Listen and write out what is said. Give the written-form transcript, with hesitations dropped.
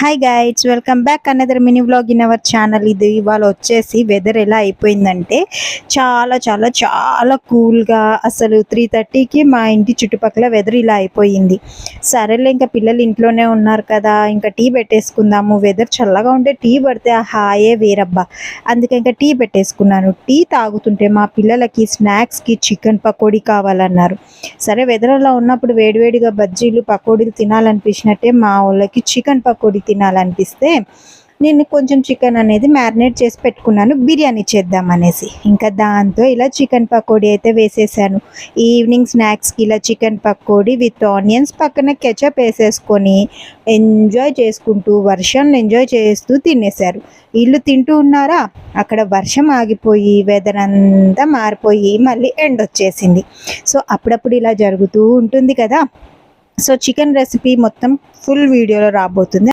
Hi guides, welcome back another mini vlog in our channel. ఇది ఇవాళ వచ్చేసి weather ఎలా అయిపోయిందంటే చాలా చాలా చాలా కూల్గా, అసలు 3:30కి మా ఇంటి చుట్టుపక్కల వెదర్ ఇలా అయిపోయింది. సరేలే, ఇంకా పిల్లలు ఇంట్లోనే ఉన్నారు కదా, ఇంకా టీ పెట్టేసుకుందాము. వెదర్ చల్లగా ఉంటే టీ పడితే ఆ హాయే వేరబ్బా. అందుకే ఇంకా టీ పెట్టేసుకున్నాను. టీ తాగుతుంటే మా పిల్లలకి స్నాక్స్కి చికెన్ పకోడీ కావాలన్నారు. సరే, వెదర్ అలా ఉన్నప్పుడు వేడివేడిగా బజ్జీలు పకోడీలు తినాలనిపించినట్టే మా వాళ్ళకి చికెన్ పకోడీ తినాలనిపిస్తే నేను కొంచెం చికెన్ అనేది మ్యారినేట్ చేసి పెట్టుకున్నాను, బిర్యానీ చేద్దామనేసి. ఇంకా దాంతో ఇలా చికెన్ పకోడీ అయితే వేసేసాను. ఈవినింగ్ స్నాక్స్కి ఇలా చికెన్ పకోడీ విత్ ఆనియన్స్, పక్కన కెచప్ వేసేసుకొని ఎంజాయ్ చేసుకుంటూ వర్షం ఎంజాయ్ చేస్తూ తినేశారు. వీళ్ళు తింటూ ఉన్నారా, అక్కడ వర్షం ఆగిపోయి వెదర్ అంతా మారిపోయి మళ్ళీ ఎండ్ వచ్చేసింది. సో అప్పుడప్పుడు ఇలా జరుగుతూ ఉంటుంది కదా. సో చికెన్ రెసిపీ మొత్తం ఫుల్ వీడియోలో రాబోతుంది.